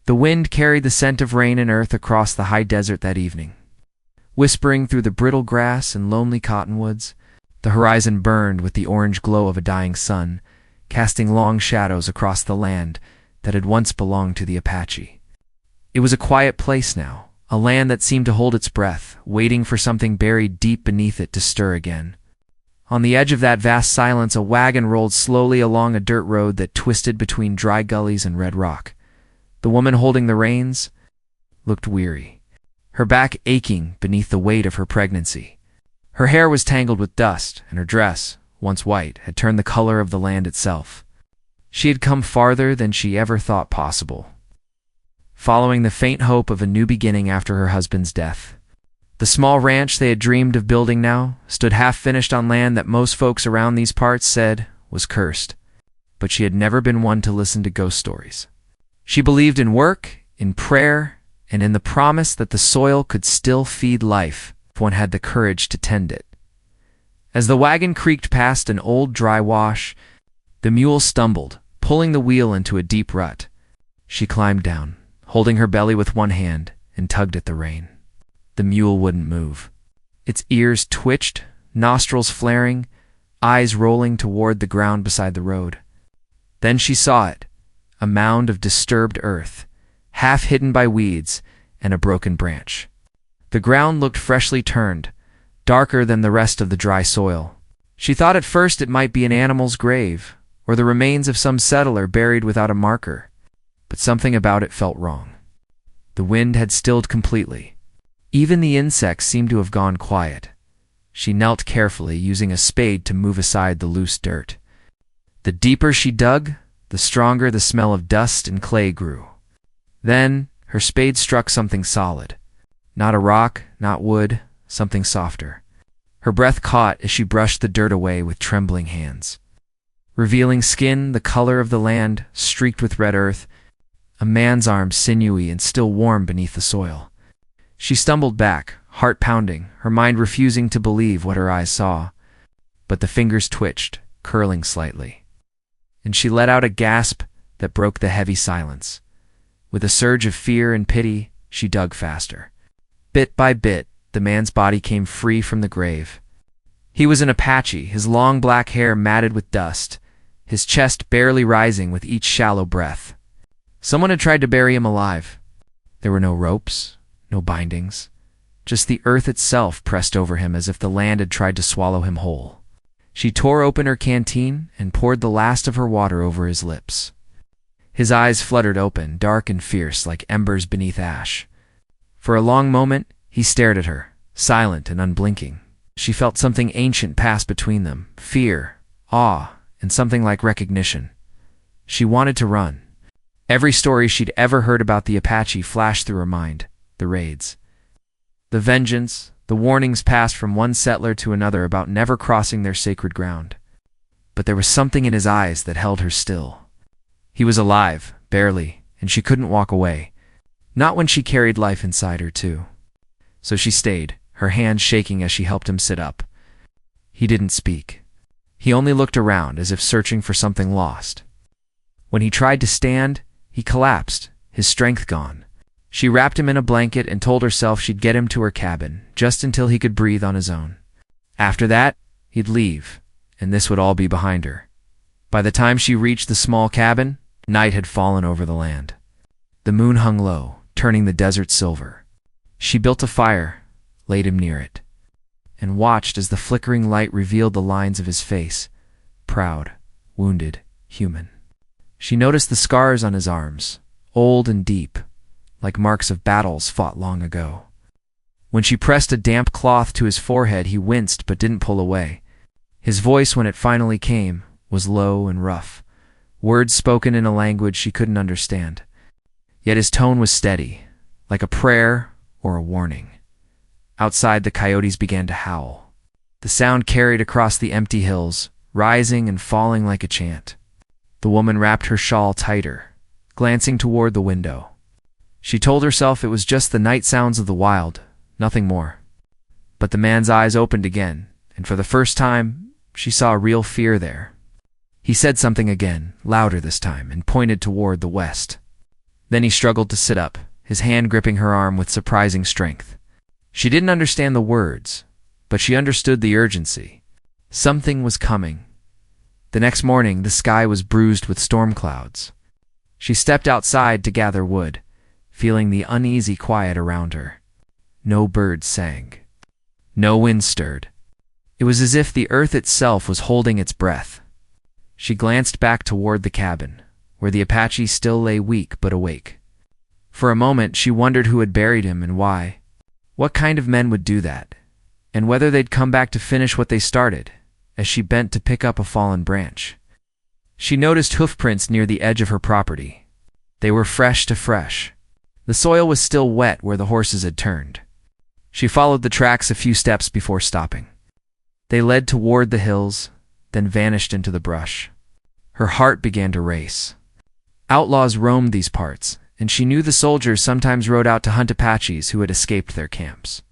The wind carried the scent of rain and earth across the high desert that evening. Whispering through the brittle grass and lonely cottonwoods, the horizon burned with the orange glow of a dying sun, casting long shadows across the land that had once belonged to the Apache. It was a quiet place now, a land that seemed to hold its breath, waiting for something buried deep beneath it to stir again. On the edge of that vast silence, a wagon rolled slowly along a dirt road that twisted between dry gullies and red rock. The woman holding the reins looked weary, her back aching beneath the weight of her pregnancy. Her hair was tangled with dust, and her dress, once white, had turned the color of the land itself. She had come farther than she ever thought possible, following the faint hope of a new beginning after her husband's death. The small ranch they had dreamed of building now stood half-finished on land that most folks around these parts said was cursed, but she had never been one to listen to ghost stories. She believed in work, in prayer, and in the promise that the soil could still feed life if one had the courage to tend it. As the wagon creaked past an old dry wash, the mule stumbled, pulling the wheel into a deep rut. She climbed down, holding her belly with one hand, and tugged at the rein. The mule wouldn't move. Its ears twitched, nostrils flaring, eyes rolling toward the ground beside the road. Then she saw it, a mound of disturbed earth, half hidden by weeds and a broken branch. The ground looked freshly turned, darker than the rest of the dry soil. She thought at first it might be an animal's grave, or the remains of some settler buried without a marker, but something about it felt wrong. The wind had stilled completely. Even the insects seemed to have gone quiet. She knelt carefully, using a spade to move aside the loose dirt. The deeper she dug, the stronger the smell of dust and clay grew. Then her spade struck something solid. Not a rock, not wood, something softer. Her breath caught as she brushed the dirt away with trembling hands. Revealing skin the color of the land, streaked with red earth, a man's arm sinewy and still warm beneath the soil. She stumbled back, heart pounding, her mind refusing to believe what her eyes saw. But the fingers twitched, curling slightly. And she let out a gasp that broke the heavy silence. With a surge of fear and pity, she dug faster. Bit by bit, the man's body came free from the grave. He was an Apache, his long black hair matted with dust, his chest barely rising with each shallow breath. Someone had tried to bury him alive. There were no ropes, no bindings, just the earth itself pressed over him as if the land had tried to swallow him whole. She tore open her canteen and poured the last of her water over his lips. His eyes fluttered open, dark and fierce like embers beneath ash. For a long moment, he stared at her, silent and unblinking. She felt something ancient pass between them, fear, awe, and something like recognition. She wanted to run. Every story she'd ever heard about the Apache flashed through her mind, the raids. The vengeance, the warnings passed from one settler to another about never crossing their sacred ground. But there was something in his eyes that held her still. He was alive, barely, and she couldn't walk away. Not when she carried life inside her, too. So she stayed, her hands shaking as she helped him sit up. He didn't speak. He only looked around as if searching for something lost. When he tried to stand, he collapsed, his strength gone. She wrapped him in a blanket and told herself she'd get him to her cabin, just until he could breathe on his own. After that, he'd leave, and this would all be behind her. By the time she reached the small cabin, night had fallen over the land. The moon hung low, turning the desert silver. She built a fire, laid him near it, and watched as the flickering light revealed the lines of his face, proud, wounded, human. She noticed the scars on his arms, old and deep, like marks of battles fought long ago. When she pressed a damp cloth to his forehead, he winced but didn't pull away. His voice, when it finally came, was low and rough, words spoken in a language she couldn't understand. Yet his tone was steady, like a prayer or a warning. Outside, the coyotes began to howl. The sound carried across the empty hills, rising and falling like a chant. The woman wrapped her shawl tighter, glancing toward the window. She told herself it was just the night sounds of the wild, nothing more. But the man's eyes opened again, and for the first time, she saw real fear there. He said something again, louder this time, and pointed toward the west. Then he struggled to sit up, his hand gripping her arm with surprising strength. She didn't understand the words, but she understood the urgency. Something was coming. The next morning, the sky was bruised with storm clouds. She stepped outside to gather wood, feeling the uneasy quiet around her. No birds sang. No wind stirred. It was as if the earth itself was holding its breath. She glanced back toward the cabin, where the Apache still lay weak but awake. For a moment, she wondered who had buried him and why. What kind of men would do that, and whether they'd come back to finish what they started, as she bent to pick up a fallen branch. She noticed hoofprints near the edge of her property. They were fresh to fresh. The soil was still wet where the horses had turned. She followed the tracks a few steps before stopping. They led toward the hills, then vanished into the brush. Her heart began to race. Outlaws roamed these parts, and she knew the soldiers sometimes rode out to hunt Apaches who had escaped their camps.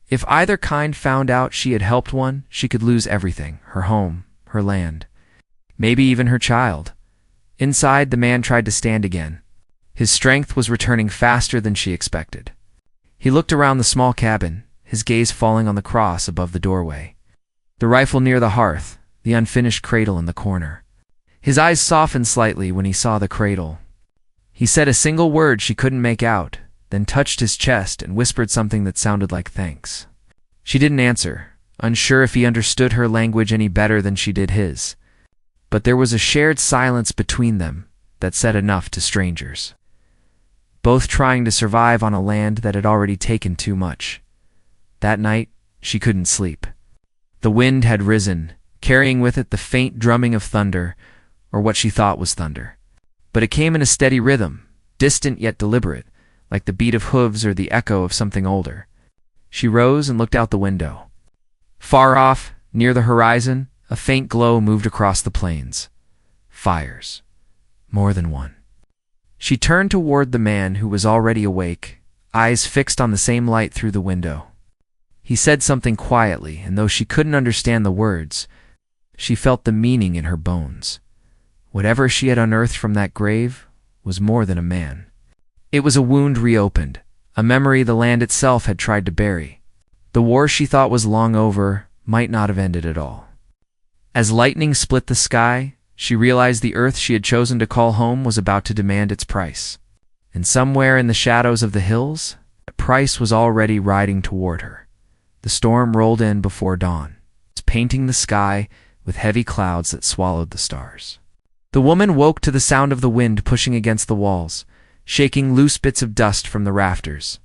If either kind found out she had helped one, she could lose everything, her home, her land, maybe even her child. Inside, the man tried to stand again. His strength was returning faster than she expected. He looked around the small cabin, his gaze falling on the cross above the doorway, the rifle near the hearth, the unfinished cradle in the corner. His eyes softened slightly when he saw the cradle. He said a single word she couldn't make out, then touched his chest and whispered something that sounded like thanks. She didn't answer, unsure if he understood her language any better than she did his. But there was a shared silence between them that said enough to strangers. Both trying to survive on a land that had already taken too much. That night, she couldn't sleep. The wind had risen, carrying with it the faint drumming of thunder, or what she thought was thunder. But it came in a steady rhythm, distant yet deliberate, like the beat of hooves or the echo of something older. She rose and looked out the window. Far off, near the horizon, a faint glow moved across the plains. Fires. More than one. She turned toward the man who was already awake, eyes fixed on the same light through the window. He said something quietly, and though she couldn't understand the words, she felt the meaning in her bones. Whatever she had unearthed from that grave was more than a man. It was a wound reopened, a memory the land itself had tried to bury. The war she thought was long over might not have ended at all. As lightning split the sky, she realized the earth she had chosen to call home was about to demand its price. And somewhere in the shadows of the hills, that price was already riding toward her. The storm rolled in before dawn, painting the sky with heavy clouds that swallowed the stars. The woman woke to the sound of the wind pushing against the walls, shaking loose bits of dust from the rafters.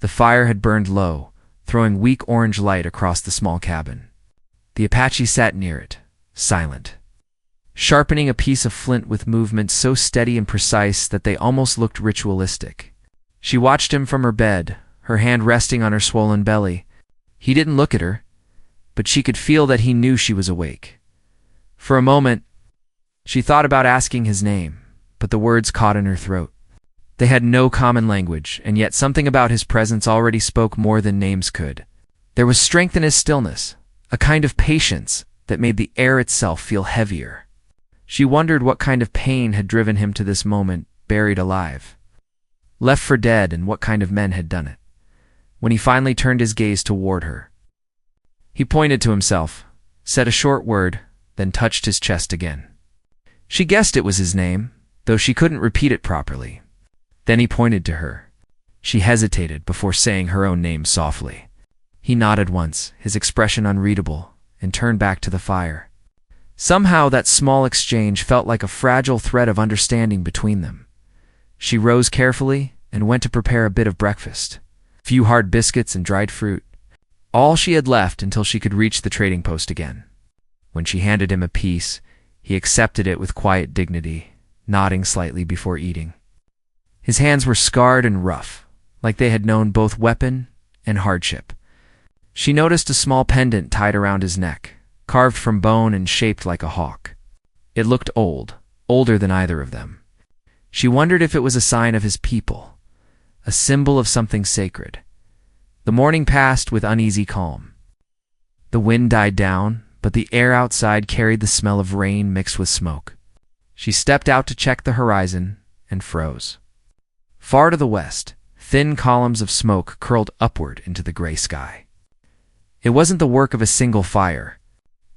The fire had burned low, throwing weak orange light across the small cabin. The Apache sat near it, silent, sharpening a piece of flint with movements so steady and precise that they almost looked ritualistic. She watched him from her bed, her hand resting on her swollen belly. He didn't look at her, but she could feel that he knew she was awake. For a moment, she thought about asking his name, but the words caught in her throat. They had no common language, and yet something about his presence already spoke more than names could. There was strength in his stillness, a kind of patience that made the air itself feel heavier. She wondered what kind of pain had driven him to this moment, buried alive, left for dead, and what kind of men had done it. When he finally turned his gaze toward her, he pointed to himself, said a short word, then touched his chest again. She guessed it was his name, though she couldn't repeat it properly. Then he pointed to her. She hesitated before saying her own name softly. He nodded once, his expression unreadable, and turned back to the fire. Somehow that small exchange felt like a fragile thread of understanding between them. She rose carefully and went to prepare a bit of breakfast. A few hard biscuits and dried fruit. All she had left until she could reach the trading post again. When she handed him a piece, he accepted it with quiet dignity, nodding slightly before eating. His hands were scarred and rough, like they had known both weapon and hardship. She noticed a small pendant tied around his neck, carved from bone and shaped like a hawk. It looked old, older than either of them. She wondered if it was a sign of his people, a symbol of something sacred. The morning passed with uneasy calm. The wind died down, but the air outside carried the smell of rain mixed with smoke. She stepped out to check the horizon and froze. Far to the west, thin columns of smoke curled upward into the gray sky. It wasn't the work of a single fire.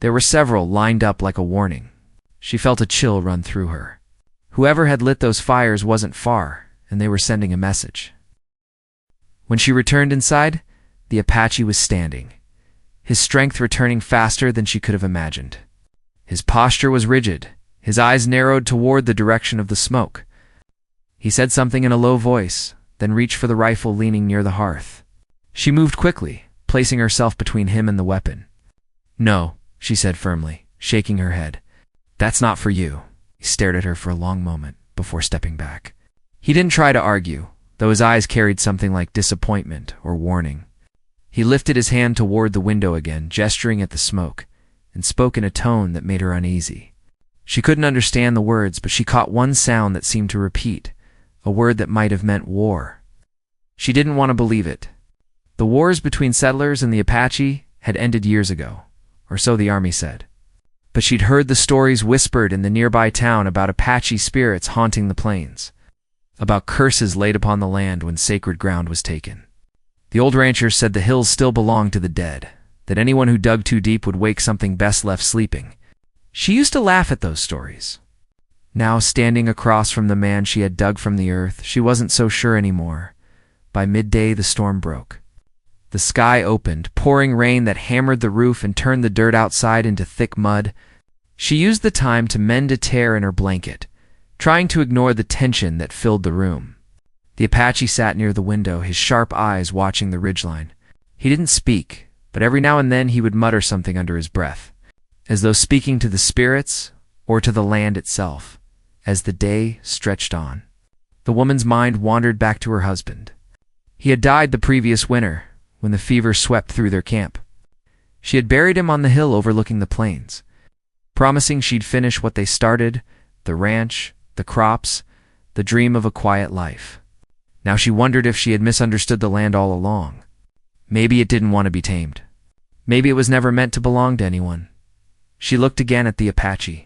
There were several lined up like a warning. She felt a chill run through her. Whoever had lit those fires wasn't far, and they were sending a message. When she returned inside, the Apache was standing, his strength returning faster than she could have imagined. His posture was rigid, his eyes narrowed toward the direction of the smoke. He said something in a low voice, then reached for the rifle leaning near the hearth. She moved quickly, placing herself between him and the weapon. "No," she said firmly, shaking her head. "That's not for you." He stared at her for a long moment before stepping back. He didn't try to argue, though his eyes carried something like disappointment or warning. He lifted his hand toward the window again, gesturing at the smoke, and spoke in a tone that made her uneasy. She couldn't understand the words, but she caught one sound that seemed to repeat, a word that might have meant war. She didn't want to believe it. The wars between settlers and the Apache had ended years ago, or so the army said. But she'd heard the stories whispered in the nearby town about Apache spirits haunting the plains, about curses laid upon the land when sacred ground was taken. The old ranchers said the hills still belonged to the dead, that anyone who dug too deep would wake something best left sleeping. She used to laugh at those stories. Now, standing across from the man she had dug from the earth, she wasn't so sure anymore. By midday, the storm broke. The sky opened, pouring rain that hammered the roof and turned the dirt outside into thick mud. She used the time to mend a tear in her blanket, trying to ignore the tension that filled the room. The Apache sat near the window, his sharp eyes watching the ridgeline. He didn't speak, but every now and then he would mutter something under his breath, as though speaking to the spirits or to the land itself. As the day stretched on, the woman's mind wandered back to her husband. He had died the previous winter, when the fever swept through their camp. She had buried him on the hill overlooking the plains, promising she'd finish what they started, the ranch, the crops, the dream of a quiet life. Now she wondered if she had misunderstood the land all along. Maybe it didn't want to be tamed. Maybe it was never meant to belong to anyone. She looked again at the Apache,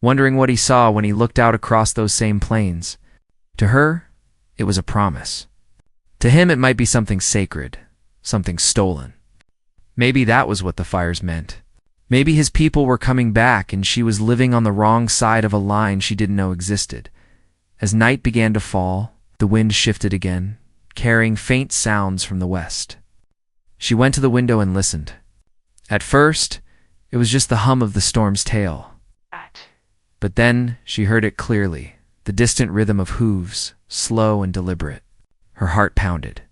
wondering what he saw when he looked out across those same plains. To her, it was a promise. To him, it might be something sacred, something stolen. Maybe that was what the fires meant. Maybe his people were coming back and she was living on the wrong side of a line she didn't know existed. As night began to fall, the wind shifted again, carrying faint sounds from the west. She went to the window and listened. At first, it was just the hum of the storm's tail. But then she heard it clearly, the distant rhythm of hooves, slow and deliberate. Her heart pounded.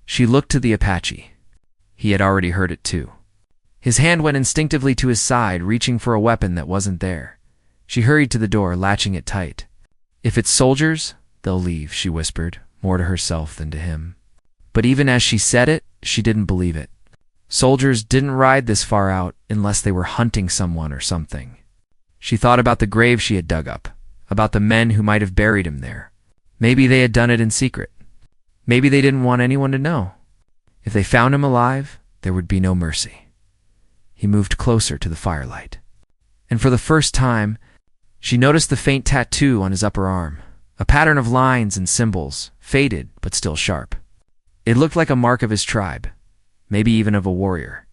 She looked to the Apache. He had already heard it too. His hand went instinctively to his side, reaching for a weapon that wasn't there. She hurried to the door, latching it tight. "If it's soldiers, they'll leave," she whispered, more to herself than to him. But even as she said it, she didn't believe it. Soldiers didn't ride this far out unless they were hunting someone or something. She thought about the grave she had dug up, about the men who might have buried him there. Maybe they had done it in secret. Maybe they didn't want anyone to know. If they found him alive, there would be no mercy. He moved closer to the firelight. And for the first time, she noticed the faint tattoo on his upper arm, a pattern of lines and symbols, faded but still sharp. It looked like a mark of his tribe, maybe even of a warrior.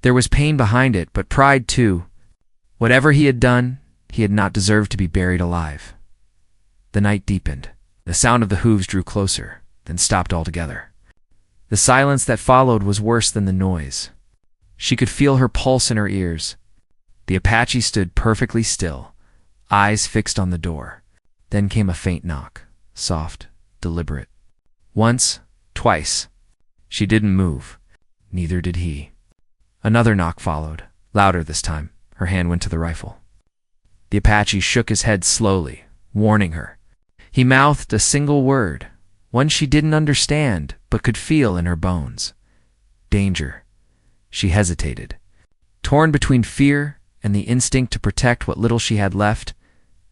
There was pain behind it, but pride too. Whatever he had done, he had not deserved to be buried alive. The night deepened. The sound of the hooves drew closer, then stopped altogether. The silence that followed was worse than the noise. She could feel her pulse in her ears. The Apache stood perfectly still, eyes fixed on the door. Then came a faint knock, soft, deliberate. Once, twice. She didn't move. Neither did he. Another knock followed, louder this time. Her hand went to the rifle. The Apache shook his head slowly, warning her. He mouthed a single word, one she didn't understand but could feel in her bones. Danger. She hesitated, torn between fear and the instinct to protect what little she had left.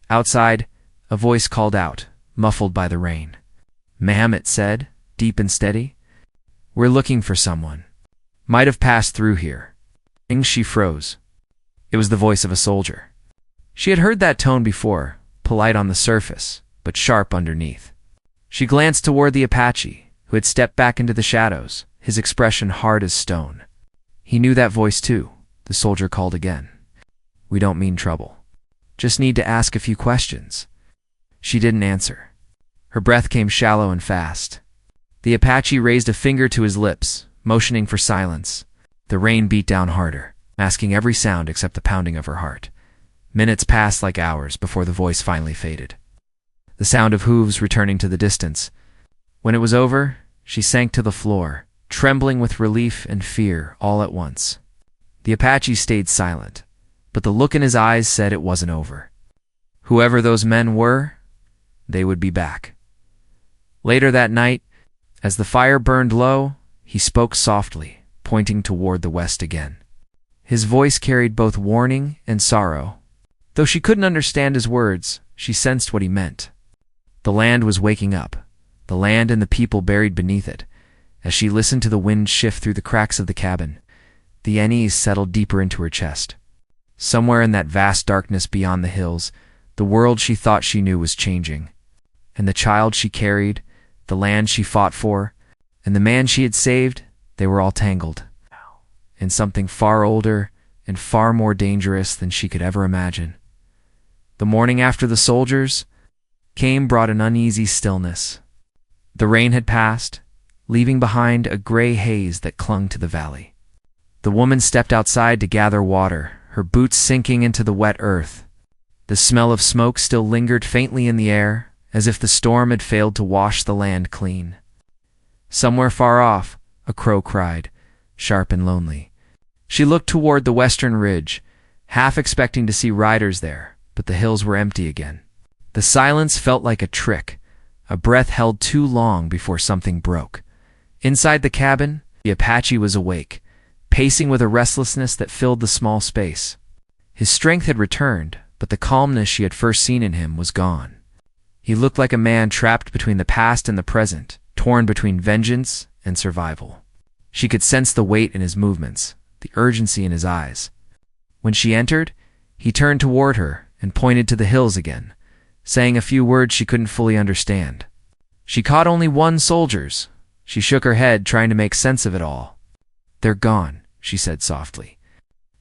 Outside, a voice called out, muffled by the rain. "Ma'am," it said, deep and steady. "We're looking for someone. Might have passed through here." She froze. It was the voice of a soldier. She had heard that tone before, polite on the surface, but sharp underneath. She glanced toward the Apache, who had stepped back into the shadows, his expression hard as stone. He knew that voice too. The soldier called again. "We don't mean trouble. Just need to ask a few questions." She didn't answer. Her breath came shallow and fast. The Apache raised a finger to his lips, motioning for silence. The rain beat down harder, masking every sound except the pounding of her heart. Minutes passed like hours before the voice finally faded. The sound of hooves returning to the distance. When it was over, she sank to the floor, trembling with relief and fear all at once. The Apache stayed silent, but the look in his eyes said it wasn't over. Whoever those men were, they would be back. Later that night, as the fire burned low, he spoke softly, pointing toward the west again. His voice carried both warning and sorrow. Though she couldn't understand his words, she sensed what he meant. The land was waking up, the land and the people buried beneath it. As she listened to the wind shift through the cracks of the cabin, the unease settled deeper into her chest. Somewhere in that vast darkness beyond the hills, the world she thought she knew was changing. And the child she carried, the land she fought for, and the man she had saved, they were all tangled in something far older and far more dangerous than she could ever imagine. The morning after the soldiers came brought an uneasy stillness. The rain had passed, leaving behind a gray haze that clung to the valley. The woman stepped outside to gather water, her boots sinking into the wet earth. The smell of smoke still lingered faintly in the air, as if the storm had failed to wash the land clean. Somewhere far off, a crow cried, sharp and lonely. She looked toward the western ridge, half expecting to see riders there, but the hills were empty again. The silence felt like a trick, a breath held too long before something broke. Inside the cabin, the Apache was awake, pacing with a restlessness that filled the small space. His strength had returned, but the calmness she had first seen in him was gone. He looked like a man trapped between the past and the present, torn between vengeance and survival. She could sense the weight in his movements, the urgency in his eyes. When she entered, he turned toward her and pointed to the hills again, saying a few words she couldn't fully understand. She caught only one soldier's. She shook her head, trying to make sense of it all. "They're gone," she said softly.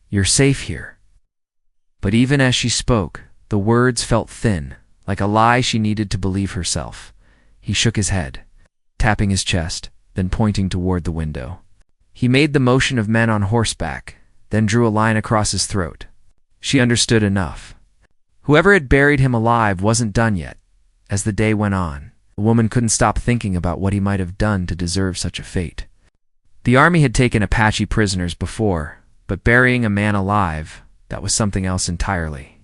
"You're safe here." But even as she spoke, the words felt thin, like a lie she needed to believe herself. He shook his head, tapping his chest, then pointing toward the window. He made the motion of men on horseback, then drew a line across his throat. She understood enough. Whoever had buried him alive wasn't done yet. As the day went on, the woman couldn't stop thinking about what he might have done to deserve such a fate. The army had taken Apache prisoners before, but burying a man alive, that was something else entirely.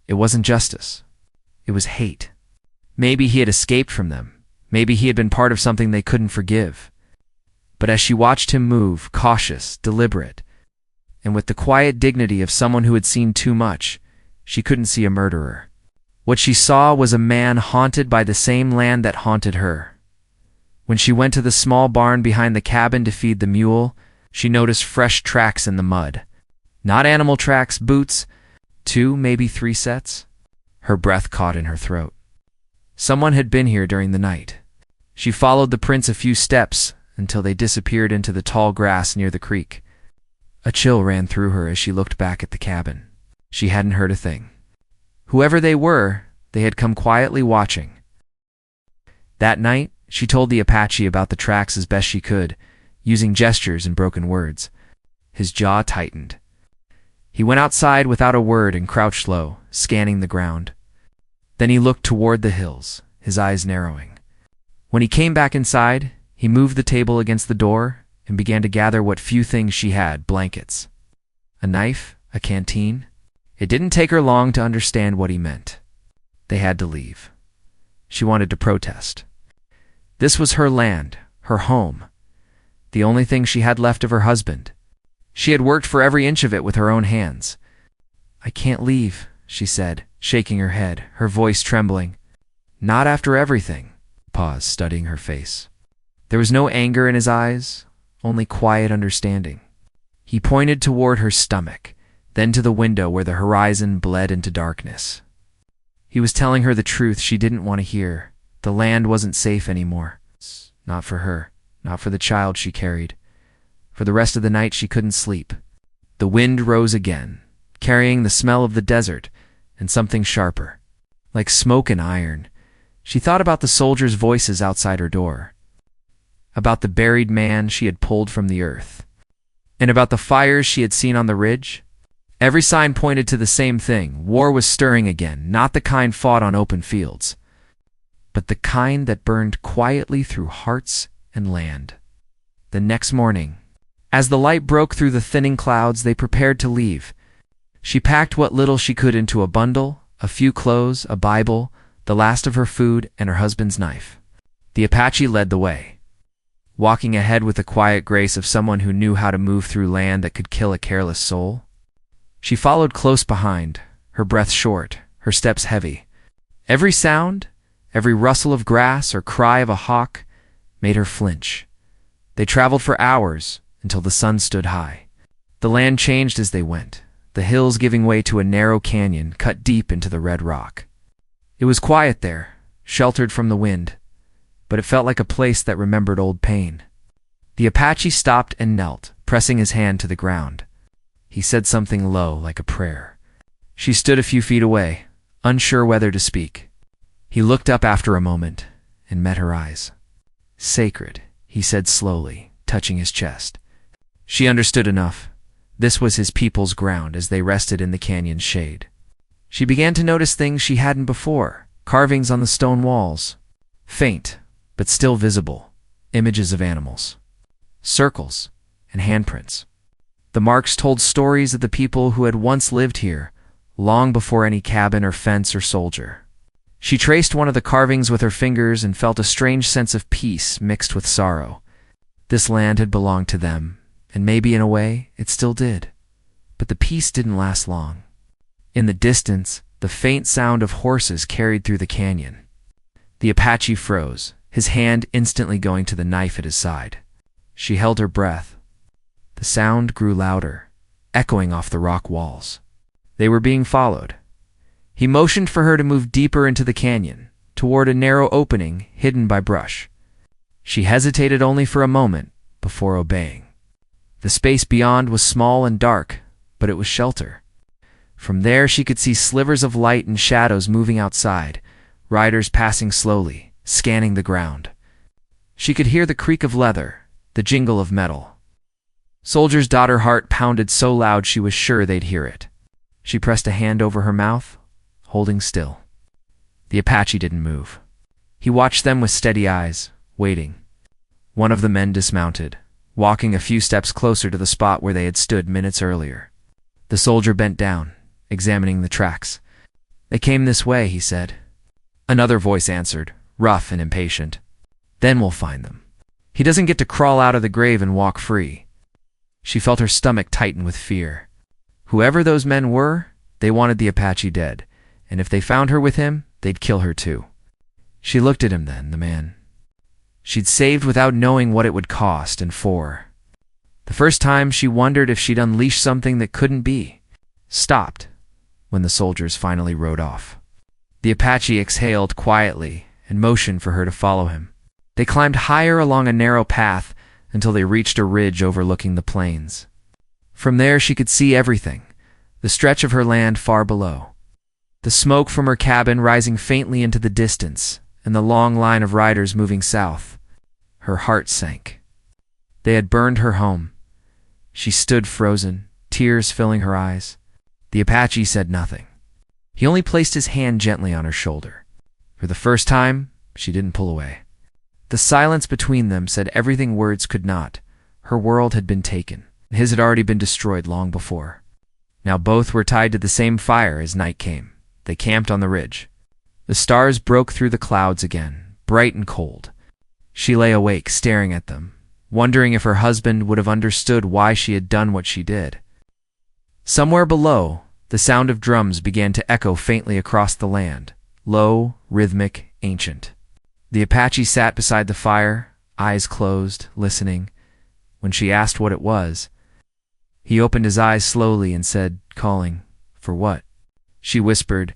It wasn't justice. It was hate. Maybe he had escaped from them. Maybe he had been part of something they couldn't forgive. But as she watched him move, cautious, deliberate, and with the quiet dignity of someone who had seen too much, she couldn't see a murderer. What she saw was a man haunted by the same land that haunted her. When she went to the small barn behind the cabin to feed the mule, she noticed fresh tracks in the mud. Not animal tracks, boots, 2, maybe 3 sets. Her breath caught in her throat. Someone had been here during the night. She followed the prints a few steps until they disappeared into the tall grass near the creek. A chill ran through her as she looked back at the cabin. She hadn't heard a thing. Whoever they were, they had come quietly watching. That night, she told the Apache about the tracks as best she could, using gestures and broken words. His jaw tightened. He went outside without a word and crouched low, scanning the ground. Then he looked toward the hills, his eyes narrowing. When he came back inside, he moved the table against the door and began to gather what few things she had, blankets. A knife, a canteen. It didn't take her long to understand what he meant. They had to leave. She wanted to protest. This was her land, her home, the only thing she had left of her husband. She had worked for every inch of it with her own hands. "I can't leave," she said, shaking her head, her voice trembling. "Not after everything." Pause, studying her face. There was no anger in his eyes, only quiet understanding. He pointed toward her stomach, then to the window where the horizon bled into darkness. He was telling her the truth she didn't want to hear, The land wasn't safe anymore. Not for her, not for the child she carried. For the rest of the night she couldn't sleep. The wind rose again, carrying the smell of the desert and something sharper, like smoke and iron. She thought about the soldiers' voices outside her door, about the buried man she had pulled from the earth, and about the fires she had seen on the ridge. Every sign pointed to the same thing. War was stirring again, not the kind fought on open fields, but the kind that burned quietly through hearts and land. The next morning, as the light broke through the thinning clouds, they prepared to leave. She packed what little she could into a bundle, a few clothes, a Bible, the last of her food, and her husband's knife. The Apache led the way, walking ahead with the quiet grace of someone who knew how to move through land that could kill a careless soul. She followed close behind, her breath short, her steps heavy. Every sound, every rustle of grass or cry of a hawk made her flinch. They traveled for hours until the sun stood high. The land changed as they went, the hills giving way to a narrow canyon cut deep into the red rock. It was quiet there, sheltered from the wind, but it felt like a place that remembered old pain. The Apache stopped and knelt, pressing his hand to the ground. He said something low, like a prayer. She stood a few feet away, unsure whether to speak. He looked up after a moment and met her eyes. "Sacred," he said slowly, touching his chest. She understood enough. This was his people's ground as they rested in the canyon's shade. She began to notice things she hadn't before, carvings on the stone walls, faint but still visible, images of animals, circles, and handprints. The marks told stories of the people who had once lived here, long before any cabin or fence or soldier. She traced one of the carvings with her fingers and felt a strange sense of peace mixed with sorrow. This land had belonged to them, and maybe in a way it still did. But the peace didn't last long. In the distance, the faint sound of horses carried through the canyon. The Apache froze, his hand instantly going to the knife at his side. She held her breath. The sound grew louder, echoing off the rock walls. They were being followed. He motioned for her to move deeper into the canyon, toward a narrow opening hidden by brush. She hesitated only for a moment before obeying. The space beyond was small and dark, but it was shelter. From there she could see slivers of light and shadows moving outside, riders passing slowly, scanning the ground. She could hear the creak of leather, the jingle of metal. Soldier's daughter heart pounded so loud she was sure they'd hear it. She pressed a hand over her mouth, holding still. The Apache didn't move. He watched them with steady eyes, waiting. One of the men dismounted, walking a few steps closer to the spot where they had stood minutes earlier. The soldier bent down, examining the tracks. "They came this way," he said. Another voice answered, rough and impatient. "Then we'll find them. He doesn't get to crawl out of the grave and walk free." She felt her stomach tighten with fear. Whoever those men were, they wanted the Apache dead, and if they found her with him, they'd kill her too. She looked at him then, the man she'd saved without knowing what it would cost and for. The first time she wondered if she'd unleashed something that couldn't be. Stopped when the soldiers finally rode off. The Apache exhaled quietly and motioned for her to follow him. They climbed higher along a narrow path until they reached a ridge overlooking the plains. From there she could see everything, the stretch of her land far below, the smoke from her cabin rising faintly into the distance, and the long line of riders moving south. Her heart sank. They had burned her home. She stood frozen, tears filling her eyes. The Apache said nothing. He only placed his hand gently on her shoulder. For the first time, she didn't pull away. The silence between them said everything words could not. Her world had been taken. His had already been destroyed long before. Now both were tied to the same fire as night came. They camped on the ridge. The stars broke through the clouds again, bright and cold. She lay awake, staring at them, wondering if her husband would have understood why she had done what she did. Somewhere below, the sound of drums began to echo faintly across the land, low, rhythmic, ancient. The Apache sat beside the fire, eyes closed, listening. When she asked what it was, he opened his eyes slowly and said, calling, "For what?" She whispered.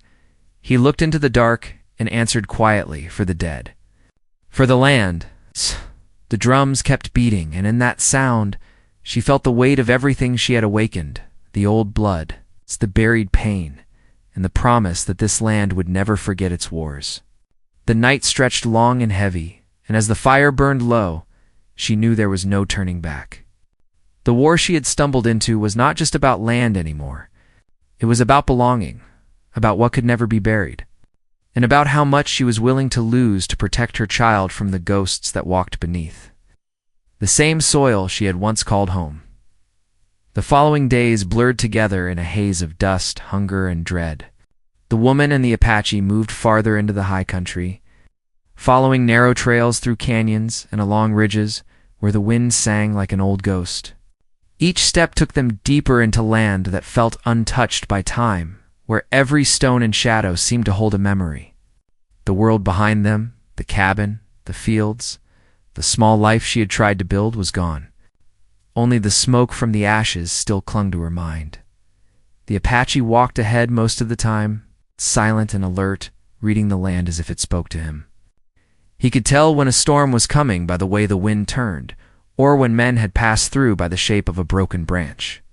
He looked into the dark and answered quietly, "For the dead." For the land. The drums kept beating, and in that sound, she felt the weight of everything she had awakened, the old blood, the buried pain, and the promise that this land would never forget its wars. The night stretched long and heavy, and as the fire burned low, she knew there was no turning back. The war she had stumbled into was not just about land anymore. It was about belonging, about what could never be buried, and about how much she was willing to lose to protect her child from the ghosts that walked beneath. The same soil she had once called home. The following days blurred together in a haze of dust, hunger, and dread. The woman and the Apache moved farther into the high country, following narrow trails through canyons and along ridges where the wind sang like an old ghost. Each step took them deeper into land that felt untouched by time, where every stone and shadow seemed to hold a memory. The world behind them, the cabin, the fields, the small life she had tried to build was gone. Only the smoke from the ashes still clung to her mind. The Apache walked ahead most of the time, silent and alert, reading the land as if it spoke to him. He could tell when a storm was coming by the way the wind turned, or when men had passed through by the shape of a broken branch.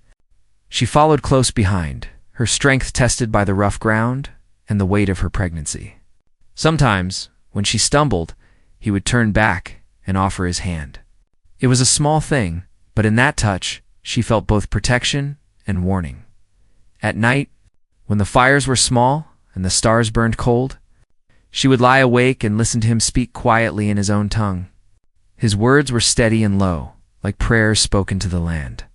She followed close behind, her strength tested by the rough ground and the weight of her pregnancy. Sometimes, when she stumbled, he would turn back and offer his hand. It was a small thing, but in that touch, she felt both protection and warning. At night, when the fires were small and the stars burned cold, she would lie awake and listen to him speak quietly in his own tongue. His words were steady and low, like prayers spoken to the land.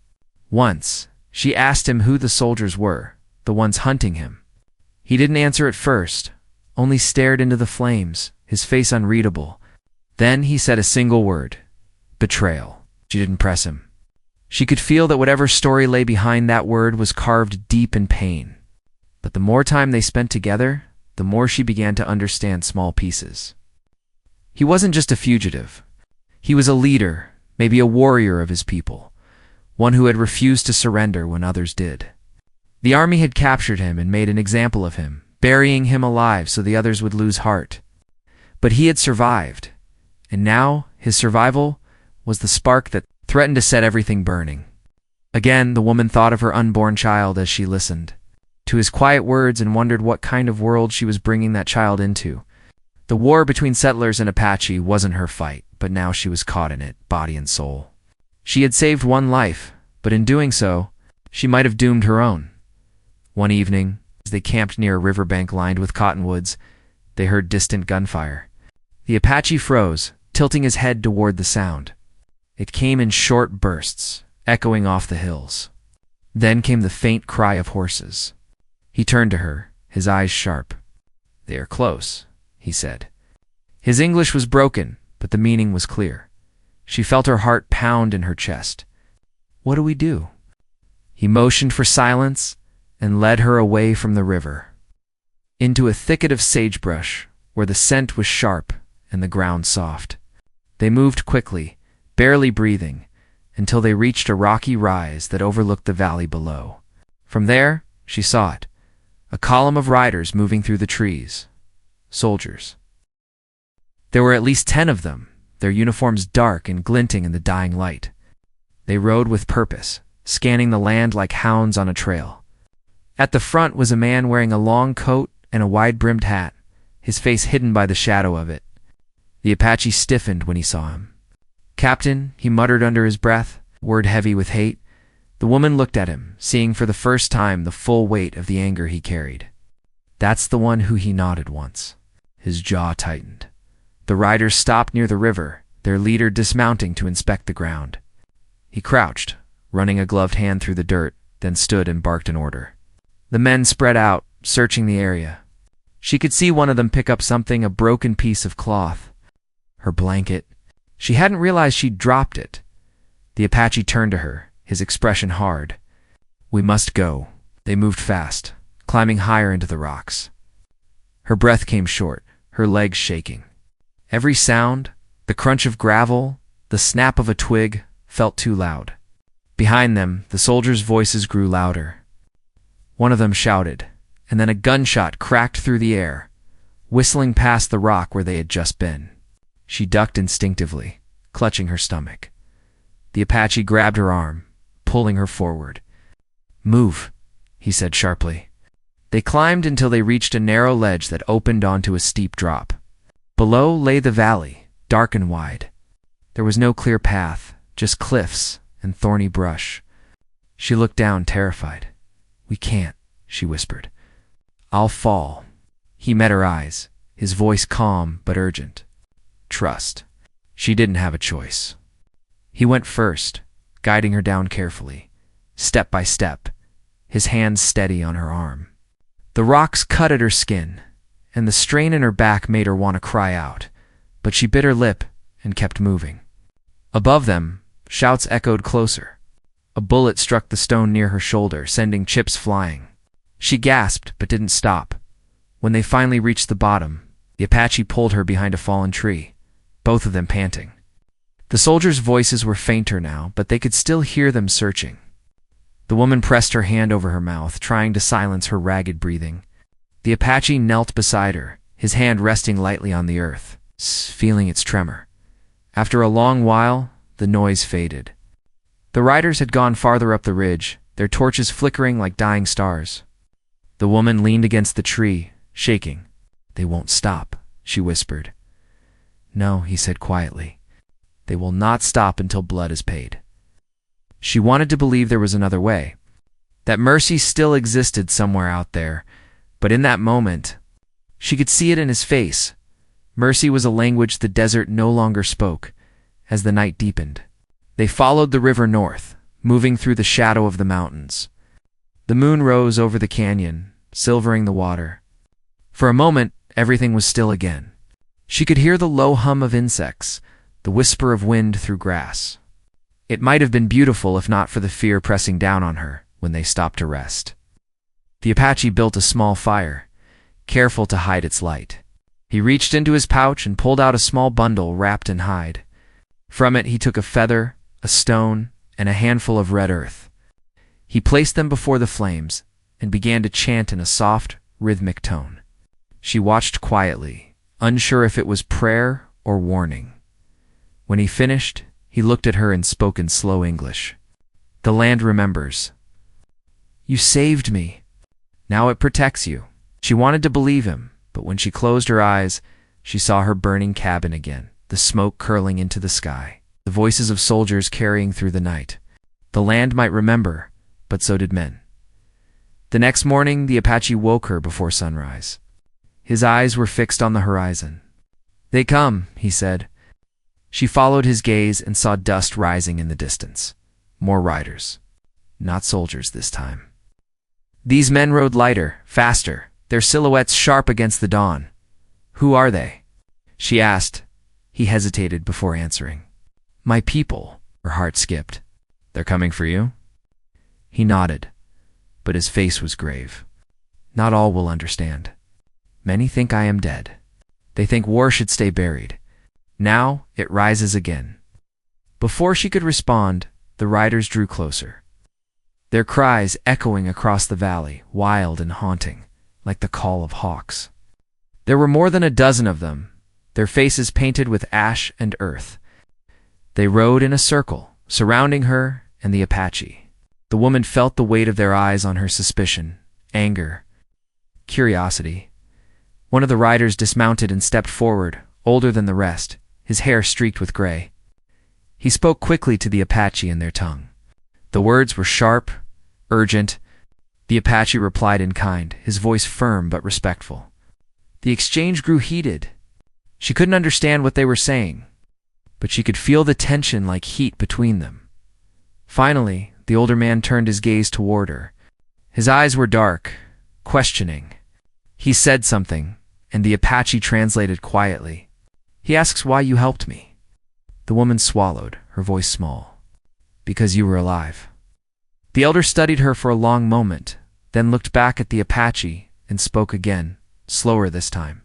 Once, she asked him who the soldiers were, the ones hunting him. He didn't answer at first, only stared into the flames, his face unreadable. Then he said a single word: betrayal. She didn't press him. She could feel that whatever story lay behind that word was carved deep in pain. But the more time they spent together, the more she began to understand small pieces. He wasn't just a fugitive. He was a leader, maybe a warrior of his people, one who had refused to surrender when others did. The army had captured him and made an example of him, burying him alive so the others would lose heart. But he had survived, and now his survival was the spark that threatened to set everything burning. Again, the woman thought of her unborn child as she listened to his quiet words and wondered what kind of world she was bringing that child into. The war between settlers and Apache wasn't her fight, but now she was caught in it, body and soul. She had saved one life, but in doing so, she might have doomed her own. One evening, as they camped near a riverbank lined with cottonwoods, they heard distant gunfire. The Apache froze, tilting his head toward the sound. It came in short bursts, echoing off the hills. Then came the faint cry of horses. He turned to her, his eyes sharp. "They are close," he said. His English was broken, but the meaning was clear. She felt her heart pound in her chest. "What do we do?" He motioned for silence and led her away from the river, into a thicket of sagebrush where the scent was sharp and the ground soft. They moved quickly, barely breathing, until they reached a rocky rise that overlooked the valley below. From there, she saw it, a column of riders moving through the trees. Soldiers. There were at least 10 of them, their uniforms dark and glinting in the dying light. They rode with purpose, scanning the land like hounds on a trail. At the front was a man wearing a long coat and a wide-brimmed hat, his face hidden by the shadow of it. The Apache stiffened when he saw him. "Captain," he muttered under his breath, word heavy with hate. The woman looked at him, seeing for the first time the full weight of the anger he carried. "That's the one who he nodded once." His jaw tightened. The riders stopped near the river, their leader dismounting to inspect the ground. He crouched, running a gloved hand through the dirt, then stood and barked an order. The men spread out, searching the area. She could see one of them pick up something, a broken piece of cloth. Her blanket. She hadn't realized she'd dropped it. The Apache turned to her, his expression hard. "We must go." They moved fast, climbing higher into the rocks. Her breath came short, her legs shaking. Every sound, the crunch of gravel, the snap of a twig, felt too loud. Behind them, the soldiers' voices grew louder. One of them shouted, and then a gunshot cracked through the air, whistling past the rock where they had just been. She ducked instinctively, clutching her stomach. The Apache grabbed her arm, pulling her forward. "Move," he said sharply. They climbed until they reached a narrow ledge that opened onto a steep drop. Below lay the valley, dark and wide. There was no clear path, just cliffs and thorny brush. She looked down, terrified. "We can't," she whispered. "I'll fall." He met her eyes, his voice calm but urgent. "Trust." She didn't have a choice. He went first, guiding her down carefully, step by step, his hands steady on her arm. The rocks cut at her skin, and the strain in her back made her want to cry out, but she bit her lip and kept moving. Above them, shouts echoed closer. A bullet struck the stone near her shoulder, sending chips flying. She gasped but didn't stop. When they finally reached the bottom, the Apache pulled her behind a fallen tree, both of them panting. The soldiers' voices were fainter now, but they could still hear them searching. The woman pressed her hand over her mouth, trying to silence her ragged breathing. The Apache knelt beside her, his hand resting lightly on the earth, feeling its tremor. After a long while, the noise faded. The riders had gone farther up the ridge, their torches flickering like dying stars. The woman leaned against the tree, shaking. "They won't stop," she whispered. "No," he said quietly. "They will not stop until blood is paid." She wanted to believe there was another way, that mercy still existed somewhere out there, but in that moment, she could see it in his face. Mercy was a language the desert no longer spoke. As the night deepened, they followed the river north, moving through the shadow of the mountains. The moon rose over the canyon, silvering the water. For a moment, everything was still again. She could hear the low hum of insects, the whisper of wind through grass. It might have been beautiful if not for the fear pressing down on her when they stopped to rest. The Apache built a small fire, careful to hide its light. He reached into his pouch and pulled out a small bundle wrapped in hide. From it he took a feather, a stone, and a handful of red earth. He placed them before the flames and began to chant in a soft, rhythmic tone. She watched quietly, unsure if it was prayer or warning. When he finished, he looked at her and spoke in slow English. "The land remembers. You saved me. Now it protects you." She wanted to believe him, but when she closed her eyes, she saw her burning cabin again, the smoke curling into the sky, the voices of soldiers carrying through the night. The land might remember, but so did men. The next morning, the Apache woke her before sunrise. His eyes were fixed on the horizon. "They come," he said. She followed his gaze and saw dust rising in the distance. More riders. Not soldiers this time. These men rode lighter, faster, their silhouettes sharp against the dawn. "Who are they?" she asked. He hesitated before answering. "My people." Her heart skipped. "They're coming for you?" He nodded, but his face was grave. "Not all will understand. Many think I am dead. They think war should stay buried. Now it rises again." Before she could respond, the riders drew closer, their cries echoing across the valley, wild and haunting, like the call of hawks. There were more than a dozen of them, their faces painted with ash and earth. They rode in a circle, surrounding her and the Apache. The woman felt the weight of their eyes on her, suspicion, anger, curiosity. One of the riders dismounted and stepped forward, older than the rest, his hair streaked with gray. He spoke quickly to the Apache in their tongue. The words were sharp, urgent. The Apache replied in kind, his voice firm but respectful. The exchange grew heated. She couldn't understand what they were saying, but she could feel the tension like heat between them. Finally, the older man turned his gaze toward her. His eyes were dark, questioning. He said something, and the Apache translated quietly. "He asks why you helped me." The woman swallowed, her voice small. "Because you were alive." The elder studied her for a long moment, then looked back at the Apache and spoke again, slower this time.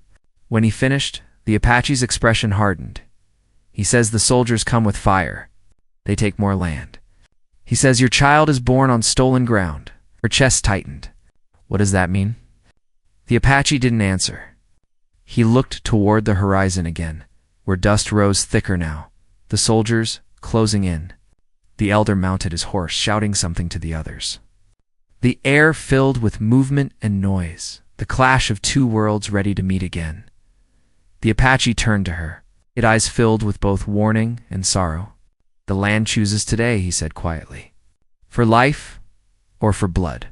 When he finished, the Apache's expression hardened. "He says the soldiers come with fire. They take more land. He says your child is born on stolen ground." Her chest tightened. "What does that mean?" The Apache didn't answer. He looked toward the horizon again, where dust rose thicker now, the soldiers closing in. The elder mounted his horse, shouting something to the others. The air filled with movement and noise, the clash of two worlds ready to meet again. The Apache turned to her, its eyes filled with both warning and sorrow. "The land chooses today," he said quietly. "For life or for blood."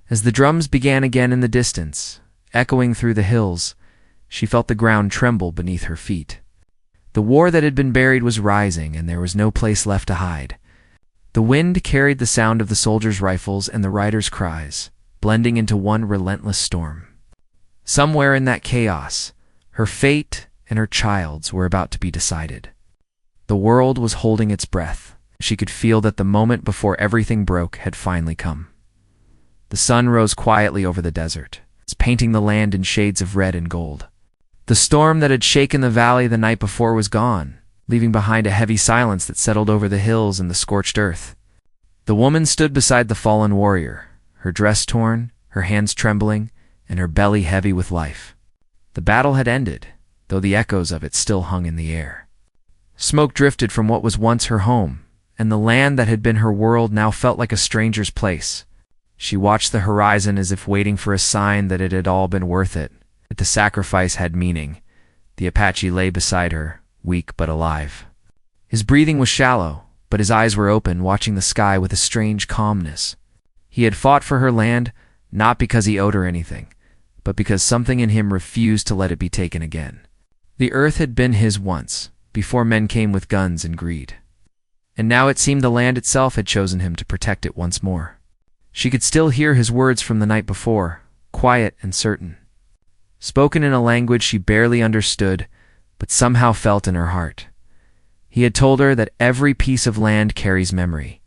As the drums began again in the distance, echoing through the hills, she felt the ground tremble beneath her feet. The war that had been buried was rising, and there was no place left to hide. The wind carried the sound of the soldiers' rifles and the riders' cries, blending into one relentless storm. Somewhere in that chaos, her fate and her child's were about to be decided. The world was holding its breath. She could feel that the moment before everything broke had finally come. The sun rose quietly over the desert, painting the land in shades of red and gold. The storm that had shaken the valley the night before was gone, leaving behind a heavy silence that settled over the hills and the scorched earth. The woman stood beside the fallen warrior, her dress torn, her hands trembling, and her belly heavy with life. The battle had ended, though the echoes of it still hung in the air. Smoke drifted from what was once her home, and the land that had been her world now felt like a stranger's place. She watched the horizon as if waiting for a sign that it had all been worth it, that the sacrifice had meaning. The Apache lay beside her, weak but alive. His breathing was shallow, but his eyes were open, watching the sky with a strange calmness. He had fought for her land, not because he owed her anything, but because something in him refused to let it be taken again. The earth had been his once, before men came with guns and greed. And now it seemed the land itself had chosen him to protect it once more. She could still hear his words from the night before, quiet and certain, spoken in a language she barely understood, but somehow felt in her heart. He had told her that every piece of land carries memory,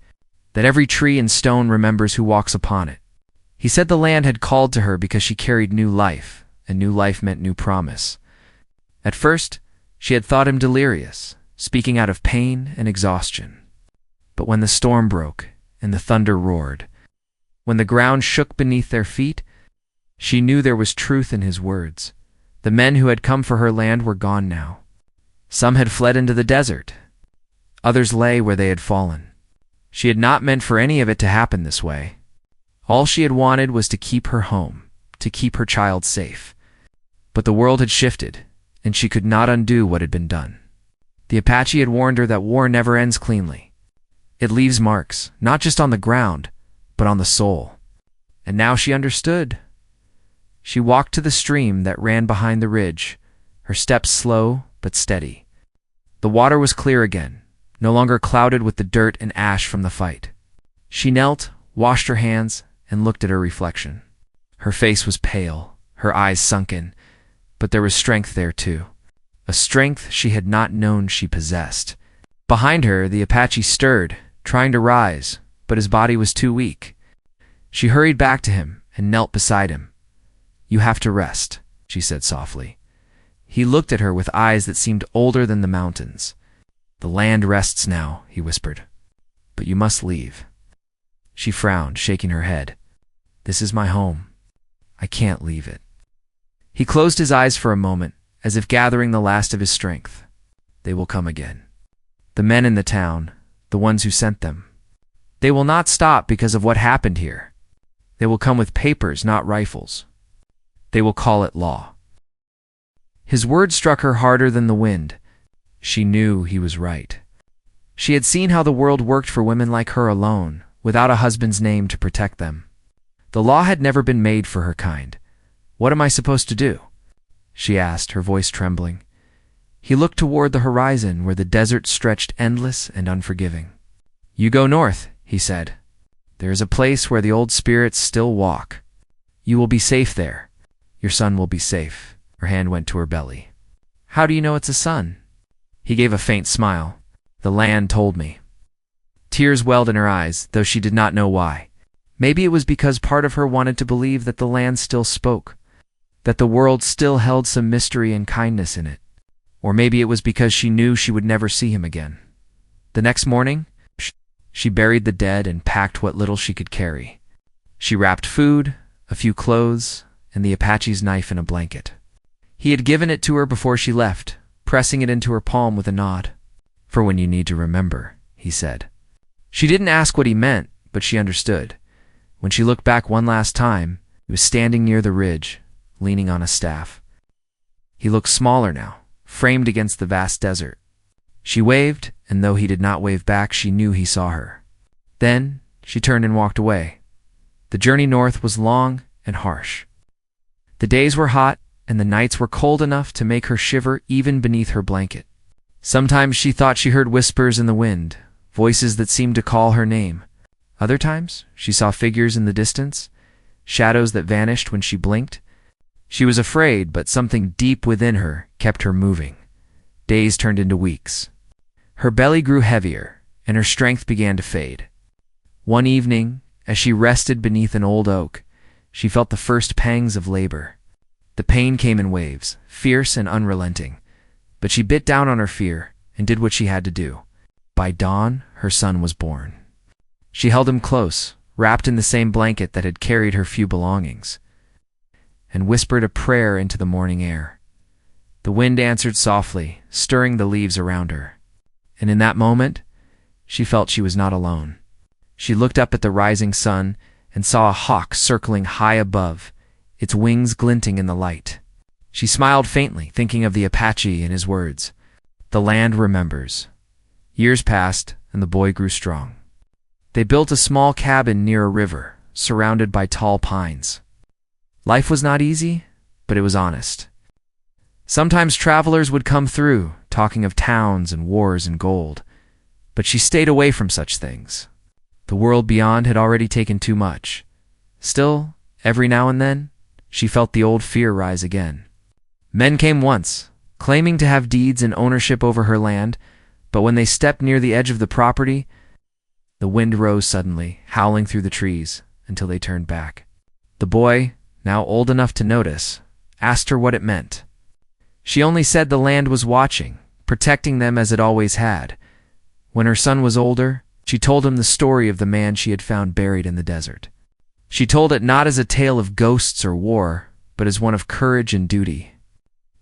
that every tree and stone remembers who walks upon it. He said the land had called to her because she carried new life, and new life meant new promise. At first, she had thought him delirious, speaking out of pain and exhaustion. But when the storm broke and the thunder roared, when the ground shook beneath their feet, she knew there was truth in his words. The men who had come for her land were gone now. Some had fled into the desert. Others lay where they had fallen. She had not meant for any of it to happen this way. All she had wanted was to keep her home, to keep her child safe. But the world had shifted, and she could not undo what had been done. The Apache had warned her that war never ends cleanly. It leaves marks, not just on the ground, but on the soul. And now she understood. She walked to the stream that ran behind the ridge, her steps slow but steady. The water was clear again, no longer clouded with the dirt and ash from the fight. She knelt, washed her hands, and looked at her reflection. Her face was pale, her eyes sunken, but there was strength there too, a strength she had not known she possessed. Behind her, the Apache stirred, trying to rise, but his body was too weak. She hurried back to him and knelt beside him. "You have to rest," she said softly. He looked at her with eyes that seemed older than the mountains. "The land rests now," he whispered, "but you must leave." She frowned, shaking her head. "This is my home. I can't leave it." He closed his eyes for a moment, as if gathering the last of his strength. "They will come again. The men in the town, the ones who sent them. They will not stop because of what happened here. They will come with papers, not rifles. They will call it law." His words struck her harder than the wind. She knew he was right. She had seen how the world worked for women like her alone, without a husband's name to protect them. The law had never been made for her kind. "What am I supposed to do?" she asked, her voice trembling. He looked toward the horizon where the desert stretched endless and unforgiving. "You go north," he said. "There is a place where the old spirits still walk. You will be safe there. Your son will be safe." Her hand went to her belly. "How do you know it's a son?" He gave a faint smile. "The land told me." Tears welled in her eyes, though she did not know why. Maybe it was because part of her wanted to believe that the land still spoke, that the world still held some mystery and kindness in it. Or maybe it was because she knew she would never see him again. The next morning, she buried the dead and packed what little she could carry. She wrapped food, a few clothes, and the Apache's knife in a blanket. He had given it to her before she left, pressing it into her palm with a nod. "For when you need to remember," he said. She didn't ask what he meant, but she understood. When she looked back one last time, he was standing near the ridge, leaning on a staff. He looked smaller now, framed against the vast desert. She waved, and though he did not wave back, she knew he saw her. Then she turned and walked away. The journey north was long and harsh. The days were hot, and the nights were cold enough to make her shiver even beneath her blanket. Sometimes she thought she heard whispers in the wind, voices that seemed to call her name. Other times she saw figures in the distance, shadows that vanished when she blinked. She was afraid, but something deep within her kept her moving. Days turned into weeks. Her belly grew heavier, and her strength began to fade. One evening, as she rested beneath an old oak, she felt the first pangs of labor. The pain came in waves, fierce and unrelenting, but she bit down on her fear and did what she had to do. By dawn, her son was born. She held him close, wrapped in the same blanket that had carried her few belongings, and whispered a prayer into the morning air. The wind answered softly, stirring the leaves around her. And in that moment, she felt she was not alone. She looked up at the rising sun and saw a hawk circling high above, its wings glinting in the light. She smiled faintly, thinking of the Apache and his words. The land remembers. Years passed, and the boy grew strong. They built a small cabin near a river, surrounded by tall pines. Life was not easy, but it was honest. Sometimes travelers would come through, talking of towns and wars and gold, but she stayed away from such things. The world beyond had already taken too much. Still, every now and then, she felt the old fear rise again. Men came once, claiming to have deeds and ownership over her land, but when they stepped near the edge of the property, the wind rose suddenly, howling through the trees, until they turned back. The boy, now old enough to notice, asked her what it meant. She only said the land was watching, protecting them as it always had. When her son was older, she told him the story of the man she had found buried in the desert. She told it not as a tale of ghosts or war, but as one of courage and duty.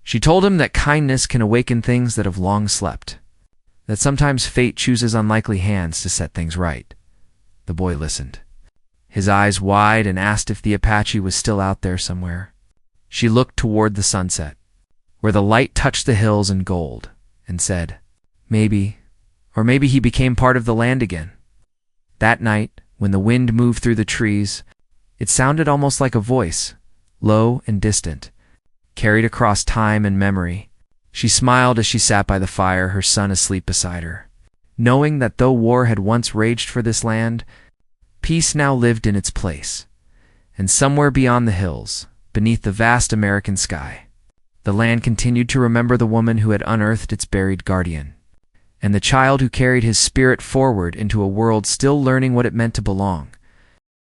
She told him that kindness can awaken things that have long slept, that sometimes fate chooses unlikely hands to set things right. The boy listened, his eyes wide, and asked if the Apache was still out there somewhere. She looked toward the sunset, where the light touched the hills in gold, and said, "Maybe, or maybe he became part of the land again." That night, when the wind moved through the trees, it sounded almost like a voice, low and distant, carried across time and memory. She smiled as she sat by the fire, her son asleep beside her, knowing that though war had once raged for this land, peace now lived in its place. And somewhere beyond the hills, beneath the vast American sky, the land continued to remember the woman who had unearthed its buried guardian, and the child who carried his spirit forward into a world still learning what it meant to belong.